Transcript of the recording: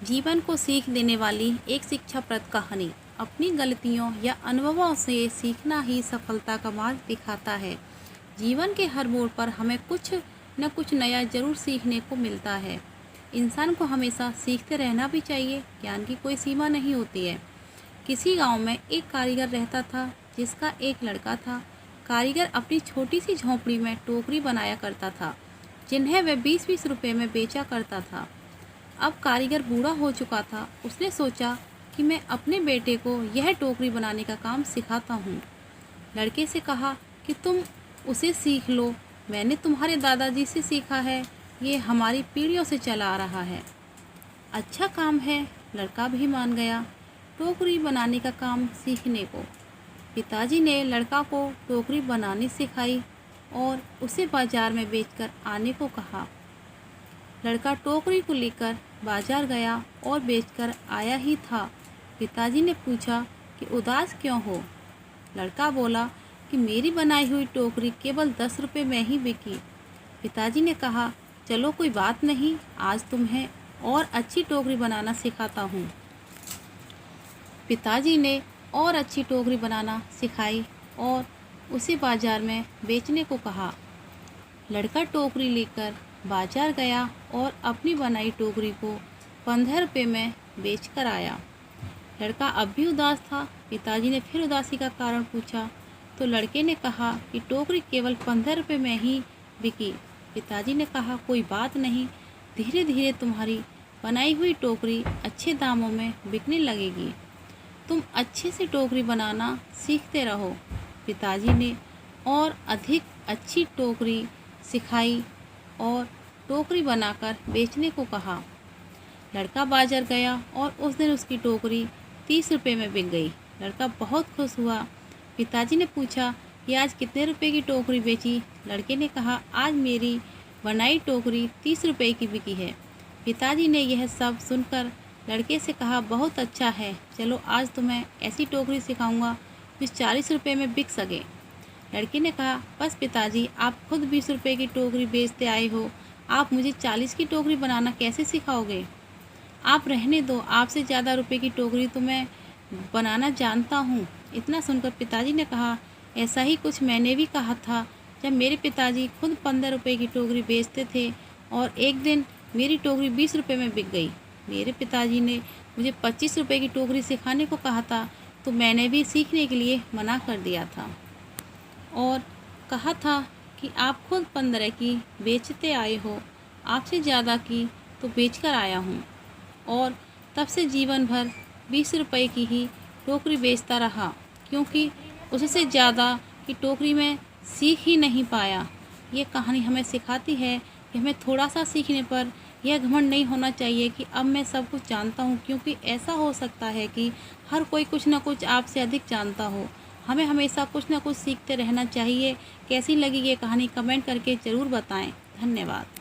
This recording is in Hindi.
जीवन को सीख देने वाली एक शिक्षाप्रद कहानी। अपनी गलतियों या अनुभवों से सीखना ही सफलता का मार्ग दिखाता है। जीवन के हर मोड़ पर हमें कुछ न कुछ नया जरूर सीखने को मिलता है। इंसान को हमेशा सीखते रहना भी चाहिए। ज्ञान की कोई सीमा नहीं होती है। किसी गांव में एक कारीगर रहता था जिसका एक लड़का था। कारीगर अपनी छोटी सी झोंपड़ी में टोकरी बनाया करता था जिन्हें वह 20-20 रुपये में बेचा करता था। अब कारीगर बूढ़ा हो चुका था। उसने सोचा कि मैं अपने बेटे को यह टोकरी बनाने का काम सिखाता हूँ। लड़के से कहा कि तुम उसे सीख लो, मैंने तुम्हारे दादाजी से सीखा है, ये हमारी पीढ़ियों से चला आ रहा है। अच्छा काम है, लड़का भी मान गया टोकरी बनाने का काम सीखने को। पिताजी ने लड़का को टोकरी बनानी सिखाई और उसे बाजार में बेचकर आने को कहा। लड़का टोकरी को लेकर बाजार गया और बेचकर आया ही था। पिताजी ने पूछा कि उदास क्यों हो। लड़का बोला कि मेरी बनाई हुई टोकरी केवल 10 रुपये में ही बिकी। पिताजी ने कहा, चलो कोई बात नहीं, आज तुम्हें और अच्छी टोकरी बनाना सिखाता हूँ। पिताजी ने और अच्छी टोकरी बनाना सिखाई और उसे बाजार में बेचने को कहा। लड़का टोकरी लेकर बाजार गया और अपनी बनाई टोकरी को 15 रुपये में बेच कर आया। लड़का अब भी उदास था। पिताजी ने फिर उदासी का कारण पूछा तो लड़के ने कहा कि टोकरी केवल 15 रुपये में ही बिकी। पिताजी ने कहा, कोई बात नहीं, धीरे धीरे तुम्हारी बनाई हुई टोकरी अच्छे दामों में बिकने लगेगी। तुम अच्छे से टोकरी बनाना सीखते रहो। पिताजी ने और अधिक अच्छी टोकरी सिखाई और टोकरी बनाकर बेचने को कहा। लड़का बाजार गया और उस दिन उसकी टोकरी 30 रुपये में बिक गई। लड़का बहुत खुश हुआ। पिताजी ने पूछा कि आज कितने रुपए की टोकरी बेची। लड़के ने कहा, आज मेरी बनाई टोकरी 30 रुपये की बिकी है। पिताजी ने यह सब सुनकर लड़के से कहा, बहुत अच्छा है, चलो आज तुम्हें ऐसी टोकरी सिखाऊंगा जो 40 रुपये में बिक सके। लड़के ने कहा, बस पिताजी, आप खुद 20 रुपये की टोकरी बेचते आए हो, आप मुझे 40 की टोकरी बनाना कैसे सिखाओगे? आप रहने दो, आपसे ज़्यादा रुपए की टोकरी तो मैं बनाना जानता हूँ। इतना सुनकर पिताजी ने कहा, ऐसा ही कुछ मैंने भी कहा था जब मेरे पिताजी खुद 15 रुपये की टोकरी बेचते थे और एक दिन मेरी टोकरी 20 रुपये में बिक गई। मेरे पिताजी ने मुझे 25 रुपये की टोकरी सिखाने को कहा था तो मैंने भी सीखने के लिए मना कर दिया था और कहा था कि आप खुद 15 की बेचते आए हो, आपसे ज़्यादा की तो बेचकर आया हूँ। और तब से जीवन भर 20 रुपये की ही टोकरी बेचता रहा क्योंकि उससे ज़्यादा की टोकरी में सीख ही नहीं पाया। ये कहानी हमें सिखाती है कि हमें थोड़ा सा सीखने पर यह घमंड नहीं होना चाहिए कि अब मैं सब कुछ जानता हूँ, क्योंकि ऐसा हो सकता है कि हर कोई कुछ ना कुछ आपसे अधिक जानता हो। हमें हमेशा कुछ ना कुछ सीखते रहना चाहिए। कैसी लगी ये कहानी कमेंट करके ज़रूर बताएं। धन्यवाद।